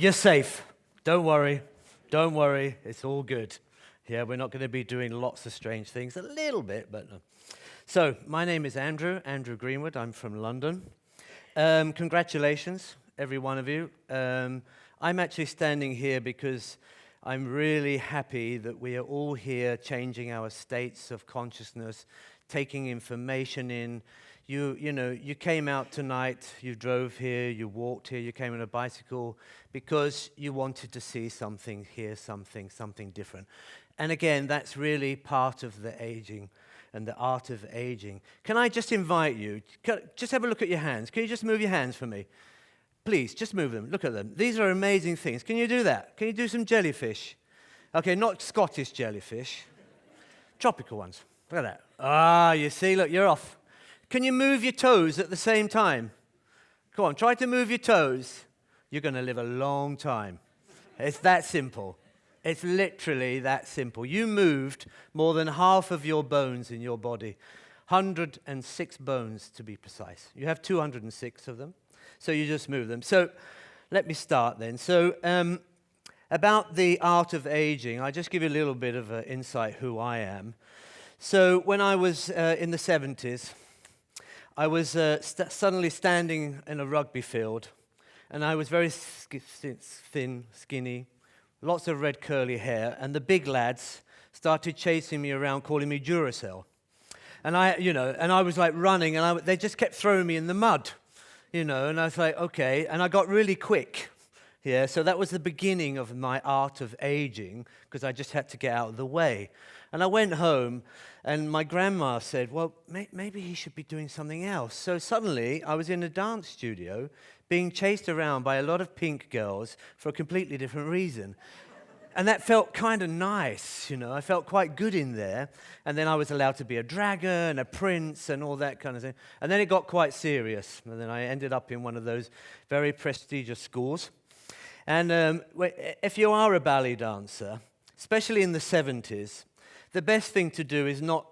You're safe. Don't worry. Don't worry. It's all good. Yeah, we're not going to be doing lots of strange things. A little bit, but no. So, my name is Andrew Greenwood. I'm from London. Congratulations, every one of you. I'm actually standing here because I'm really happy that we are all here changing our states of consciousness, taking information in. You came out tonight, you drove here, you walked here, you came on a bicycle because you wanted to see something, hear something different. And again, that's really part of the aging and the art of aging. Can I just invite you, just have a look at your hands. Can you just move your hands for me? Please, just move them. Look at them. These are amazing things. Can you do that? Can you do some jellyfish? Okay, not Scottish jellyfish. Tropical ones. Look at that. Ah, you see, look, you're off. Can you move your toes at the same time? Come on, try to move your toes. You're going to live a long time. It's that simple. It's literally that simple. You moved more than half of your bones in your body. 106 bones, to be precise. You have 206 of them, so you just move them. So let me start then. So about the art of aging, I'll just give you a little bit of an insight who I am. So when I was in the 70s, I was suddenly standing in a rugby field, and I was very thin, skinny, lots of red curly hair, and the big lads started chasing me around, calling me Duracell. And I was like running, and they just kept throwing me in the mud, and I was like, okay, and I got really quick. Yeah, so that was the beginning of my art of aging, because I just had to get out of the way. And I went home, and my grandma said, well, maybe he should be doing something else. So suddenly, I was in a dance studio, being chased around by a lot of pink girls for a completely different reason. And that felt kind of nice, I felt quite good in there. And then I was allowed to be a dragon, a prince, and all that kind of thing. And then it got quite serious. And then I ended up in one of those very prestigious schools. And if you are a ballet dancer, especially in the 70s, the best thing to do is not,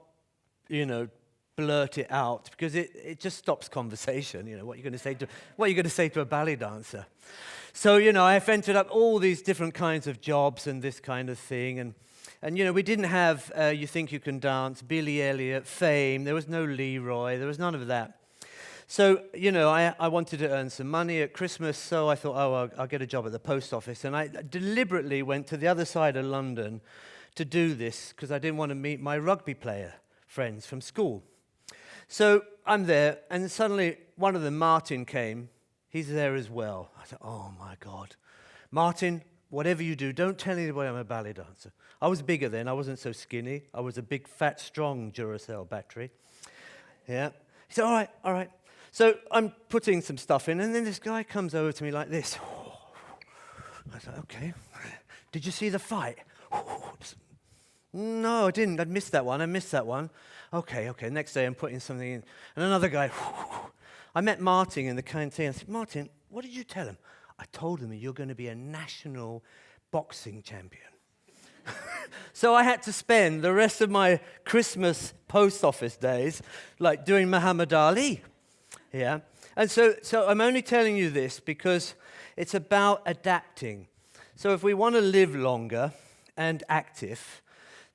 blurt it out, because it just stops conversation. What are you going to say to a ballet dancer? So, I've entered up all these different kinds of jobs and this kind of thing. And we didn't have You Think You Can Dance, Billy Elliot, Fame. There was no Leroy. There was none of that. So, I wanted to earn some money at Christmas, so I thought, I'll get a job at the post office. And I deliberately went to the other side of London to do this because I didn't want to meet my rugby player friends from school. So I'm there, and suddenly one of them, Martin, came. He's there as well. I said, oh, my God. Martin, whatever you do, don't tell anybody I'm a ballet dancer. I was bigger then. I wasn't so skinny. I was a big, fat, strong Duracell battery. Yeah. He said, all right. So I'm putting some stuff in, and then this guy comes over to me like this. I said, okay. Did you see the fight? No, I didn't. I missed that one. Okay. Next day I'm putting something in. And another guy. I met Martin in the canteen. I said, Martin, what did you tell him? I told him you're going to be a national boxing champion. So I had to spend the rest of my Christmas post office days like doing Muhammad Ali. Yeah. And so I'm only telling you this because it's about adapting. So if we want to live longer and active,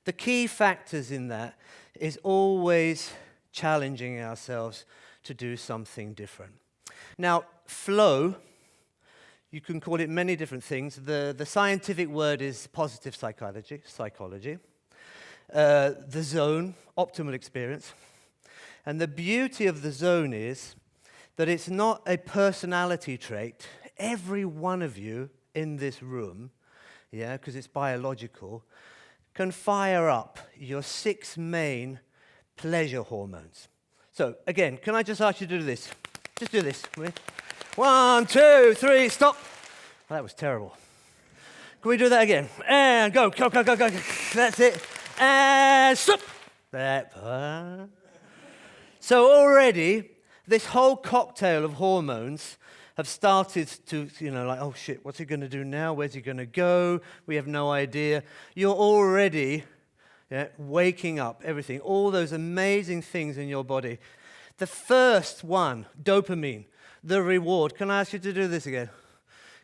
the key factors in that is always challenging ourselves to do something different. Now, flow, you can call it many different things. The scientific word is positive psychology. The zone, optimal experience. And the beauty of the zone is that it's not a personality trait. Every one of you in this room, because it's biological, can fire up your 6 main pleasure hormones. So, again, can I just ask you to do this? Just do this. 1, 2, 3, stop. Well, that was terrible. Can we do that again? And go. That's it. And stop. So already, this whole cocktail of hormones have started to, like, oh shit, what's he going to do now? Where's he going to go? We have no idea. You're already waking up everything, all those amazing things in your body. The first one, dopamine, the reward. Can I ask you to do this again?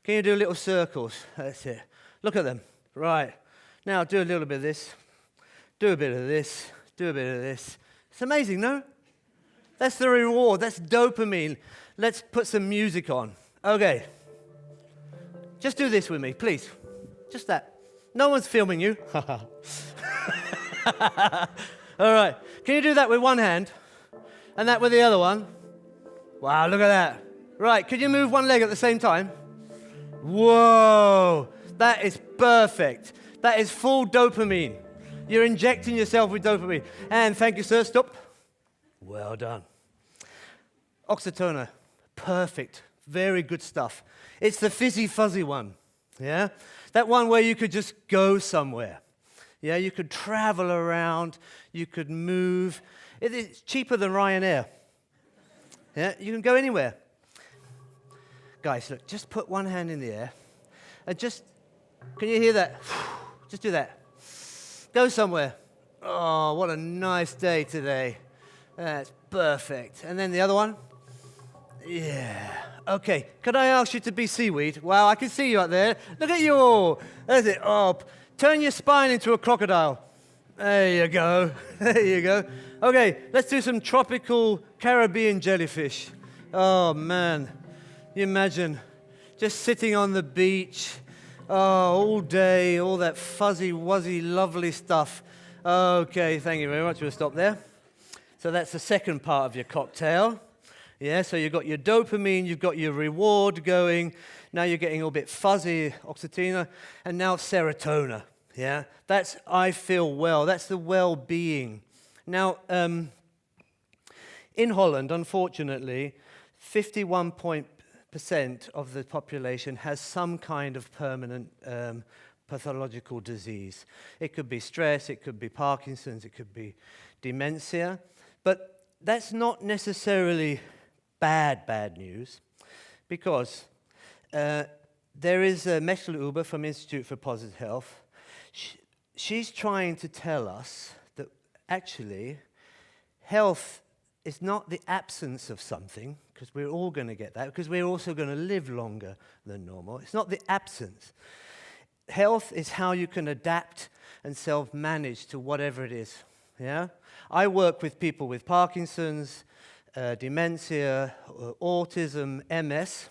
Can you do little circles? That's it. Look at them. Right. Now do a little bit of this. Do a bit of this. Do a bit of this. It's amazing, no? That's the reward. That's dopamine. Let's put some music on. Okay. Just do this with me, please. Just that. No one's filming you. All right. Can you do that with one hand? And that with the other one? Wow, look at that. Right, could you move one leg at the same time? Whoa, that is perfect. That is full dopamine. You're injecting yourself with dopamine. And thank you, sir. Stop. Well done. Oxytocin, perfect. Very good stuff. It's the fizzy, fuzzy one. Yeah? That one where you could just go somewhere. Yeah, you could travel around. You could move. It's cheaper than Ryanair. Yeah, you can go anywhere. Guys, look, just put one hand in the air and just, can you hear that? Just do that. Go somewhere. Oh, what a nice day today. That's perfect. And then the other one. Yeah. Okay, could I ask you to be seaweed? Wow, I can see you up there. Look at you all. There's it. Oh, turn your spine into a crocodile. There you go. There you go. Okay, let's do some tropical Caribbean jellyfish. Oh, man. You imagine just sitting on the beach, all day, all that fuzzy, wuzzy, lovely stuff. Okay, thank you very much. We'll stop there. So that's the second part of your cocktail. Yeah, so you've got your dopamine, you've got your reward going. Now you're getting a bit fuzzy, oxytocin, and now serotonin. Yeah, that's I feel well. That's the well-being. Now, in Holland, unfortunately, 51% of the population has some kind of permanent pathological disease. It could be stress, it could be Parkinson's, it could be dementia. But that's not necessarily bad news, because there is Mechtel Uber from Institute for Positive Health. She's trying to tell us that actually health is not the absence of something, because we're all going to get that, because we're also going to live longer than normal. It's not the absence. Health is how you can adapt and self-manage to whatever it is. Yeah? I work with people with Parkinson's, dementia, autism, MS,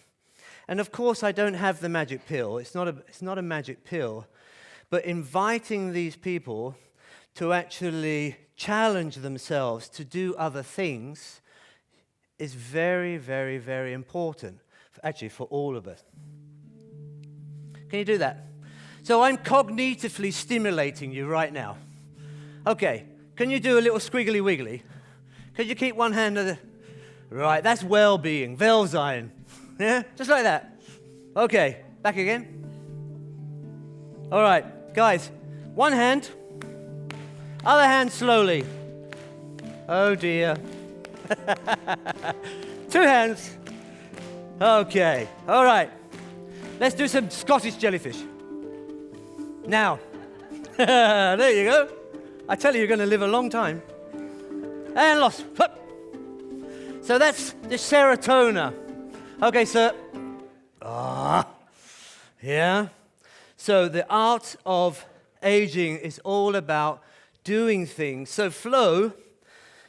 and of course I don't have the magic pill. It's not a magic pill, but inviting these people to actually challenge themselves to do other things is very, very, very important, actually for all of us. Can you do that? So I'm cognitively stimulating you right now. Okay, can you do a little squiggly wiggly? Could you keep one hand on the... Right, that's well-being, Welzijn. Yeah, just like that. Okay, back again. All right, guys, one hand, other hand slowly. Oh dear. Two hands. Okay, all right. Let's do some Scottish jellyfish. Now, there you go. I tell you, you're going to live a long time. And lost. Hup. So that's the serotonin. Okay, sir. Yeah. So the art of aging is all about doing things. So flow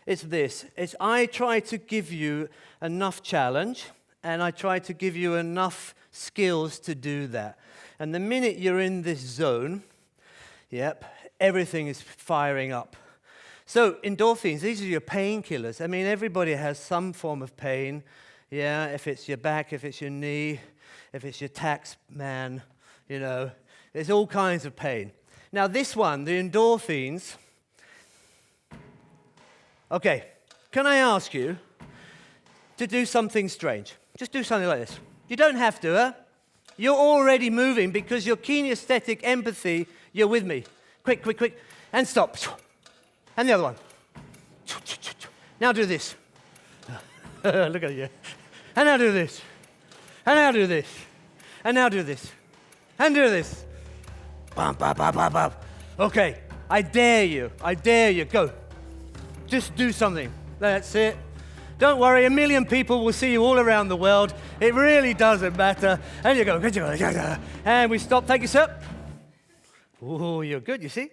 is this. It's I try to give you enough challenge, and I try to give you enough skills to do that. And the minute you're in this zone, yep, everything is firing up. So endorphins, these are your painkillers. I mean, everybody has some form of pain. Yeah, if it's your back, if it's your knee, if it's your tax man, you know, there's all kinds of pain. Now this one, the endorphins. Okay, can I ask you to do something strange? Just do something like this. You don't have to, huh? You're already moving because your kinesthetic empathy, you're with me. Quick, quick, quick, and stop. And the other one. Now do this. Look at you. And now do this. And now do this. And now do this. And do this. Bum, bum, bum, bum, bum. Okay, I dare you. I dare you. Go. Just do something. That's it. Don't worry, 1 million people will see you all around the world. It really doesn't matter. And you go, and we stop. Thank you, sir. Oh, you're good, you see?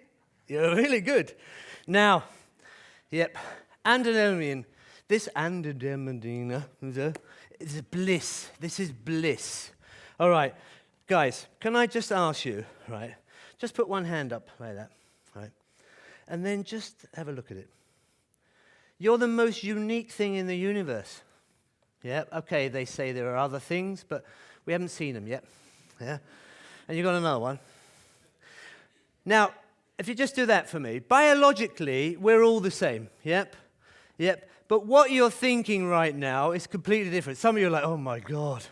You're really good. Now, yep, andemonium. This andemonium is bliss. This is bliss. All right, guys, can I just ask you, right? Just put one hand up like that, right? And then just have a look at it. You're the most unique thing in the universe. Yeah, okay, they say there are other things, but we haven't seen them yet. Yeah, and you got another one. Now, if you just do that for me, biologically, we're all the same. Yep. But what you're thinking right now is completely different. Some of you are like, oh my God.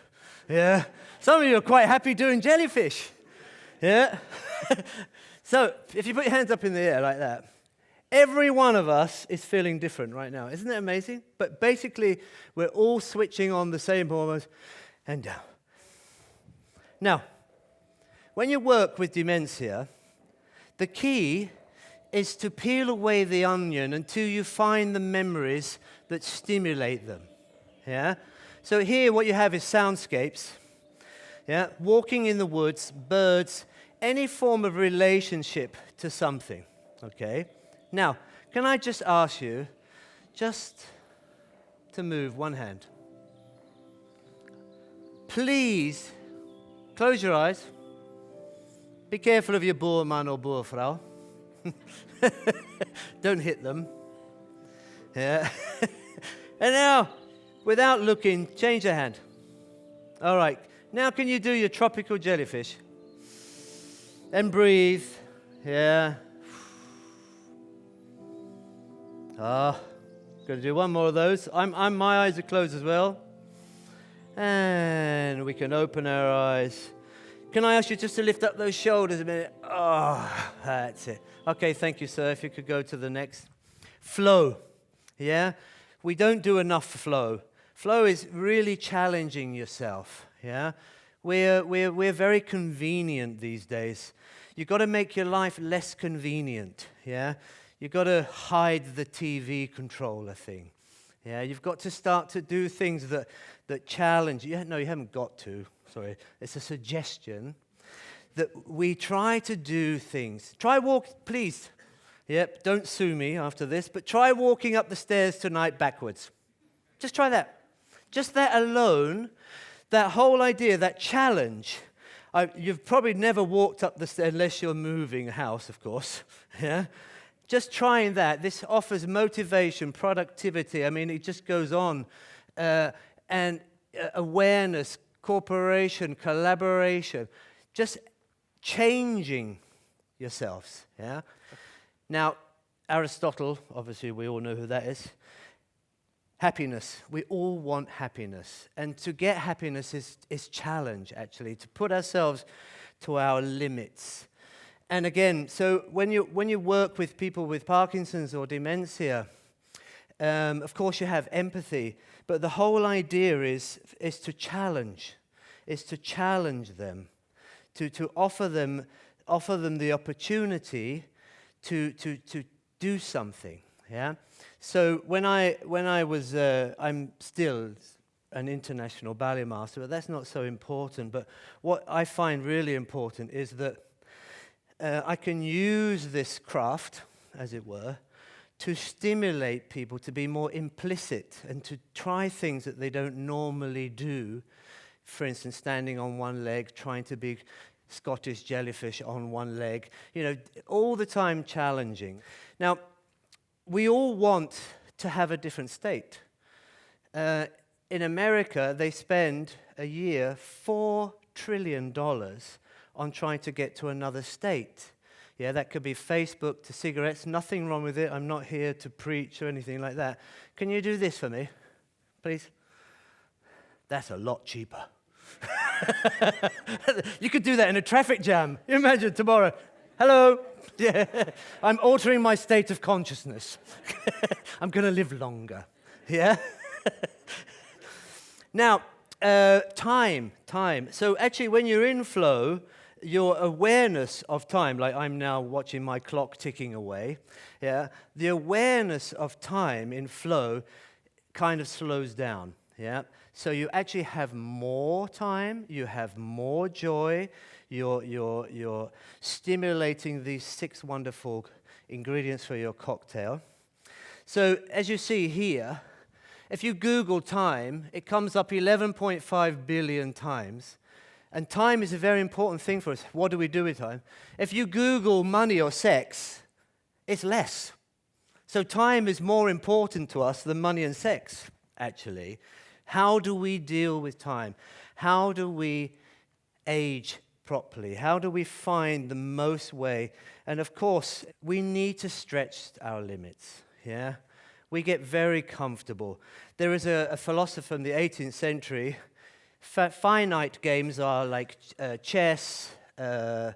Yeah. Some of you are quite happy doing jellyfish. Yeah. So, if you put your hands up in the air like that, every one of us is feeling different right now. Isn't that amazing? But basically, we're all switching on the same hormones and down. Now, when you work with dementia, the key is to peel away the onion until you find the memories that stimulate them. Yeah? So here what you have is soundscapes. Yeah? Walking in the woods, birds, any form of relationship to something. Okay? Now, can I just ask you just to move one hand? Please close your eyes. Be careful of your boerman or boervrouw. Don't hit them. Yeah. And now, without looking, change your hand. All right. Now can you do your tropical jellyfish? And breathe. Yeah. Gonna do one more of those. My eyes are closed as well. And we can open our eyes. Can I ask you just to lift up those shoulders a minute? Oh, that's it. Okay, thank you, sir. If you could go to the next. Flow. Yeah? We don't do enough for flow. Flow is really challenging yourself. Yeah? We're very convenient these days. You've got to make your life less convenient. Yeah? You've got to hide the TV controller thing. Yeah? You've got to start to do things that challenge you. No, you haven't got to. Sorry, it's a suggestion that we try to do things. Try walk, please. Yep, don't sue me after this, but try walking up the stairs tonight backwards. Just try that. Just that alone, that whole idea, that challenge. You've probably never walked up the stairs unless you're moving a house, of course. Yeah. Just trying that. This offers motivation, productivity. I mean, it just goes on. And awareness, cooperation, collaboration, just changing yourselves, yeah? Now, Aristotle, obviously we all know who that is. Happiness. We all want happiness. And to get happiness is challenge, actually, to put ourselves to our limits. And again, so when you work with people with Parkinson's or dementia, of course you have empathy, but the whole idea is to challenge. Is to challenge them, to offer them the opportunity to do something. Yeah. So when I was, I'm still an international ballet master, but that's not so important. But what I find really important is that I can use this craft, as it were, to stimulate people to be more implicit and to try things that they don't normally do. For instance, standing on one leg, trying to be Scottish jellyfish on one leg, all the time challenging. Now, we all want to have a different state. In America, they spend a year $4 trillion on trying to get to another state. Yeah, that could be Facebook to cigarettes. Nothing wrong with it. I'm not here to preach or anything like that. Can you do this for me, please? That's a lot cheaper. You could do that in a traffic jam. Imagine tomorrow. Hello. Yeah. I'm altering my state of consciousness. I'm going to live longer. Yeah. Now, time. So actually, when you're in flow, your awareness of time, like I'm now watching my clock ticking away, yeah, the awareness of time in flow kind of slows down. Yeah. So you actually have more time, you have more joy, you're stimulating these 6 wonderful ingredients for your cocktail. So as you see here, if you Google time, it comes up 11.5 billion times. And time is a very important thing for us. What do we do with time? If you Google money or sex, it's less. So time is more important to us than money and sex, actually. How do we deal with time? How do we age properly? How do we find the most way? And of course, we need to stretch our limits, yeah? We get very comfortable. There is a philosopher from the 18th century. Finite games are like chess,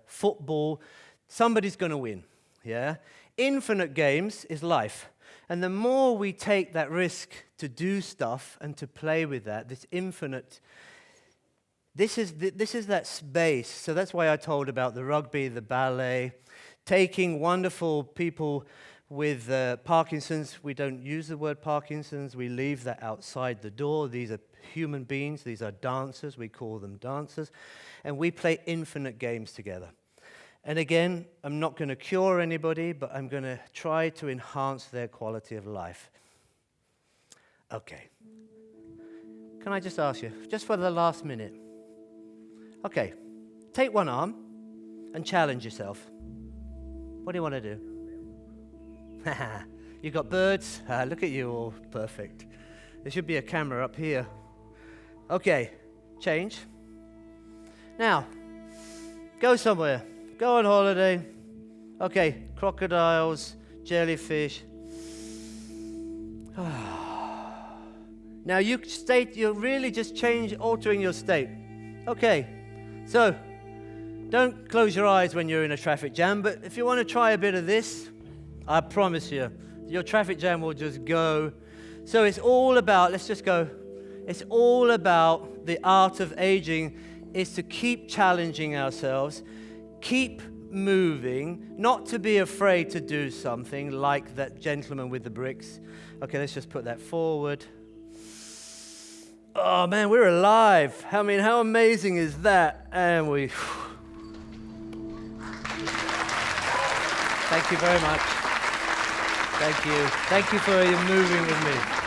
football. Somebody's going to win, yeah? Infinite games is life. And the more we take that risk to do stuff and to play with that, this infinite, this is that space. So that's why I told about the rugby, the ballet, taking wonderful people with Parkinson's. We don't use the word Parkinson's. We leave that outside the door. These are human beings. These are dancers. We call them dancers. And we play infinite games together. And again, I'm not going to cure anybody, but I'm going to try to enhance their quality of life. Okay. Can I just ask you, just for the last minute? Okay. Take one arm and challenge yourself. What do you want to do? You got birds? Look at you all. Perfect. There should be a camera up here. Okay. Change. Now, go somewhere. Go on holiday. Okay, crocodiles, jellyfish. Now you're really just altering your state. Okay, so don't close your eyes when you're in a traffic jam, but if you want to try a bit of this, I promise you, your traffic jam will just go. So it's all about, let's just go, it's all about the art of aging is to keep challenging ourselves, keep moving, not to be afraid to do something like that gentleman with the bricks. Okay, let's just put that forward. Oh man, we're alive. I mean, how amazing is that? And we... Thank you very much. Thank you. Thank you for your moving with me.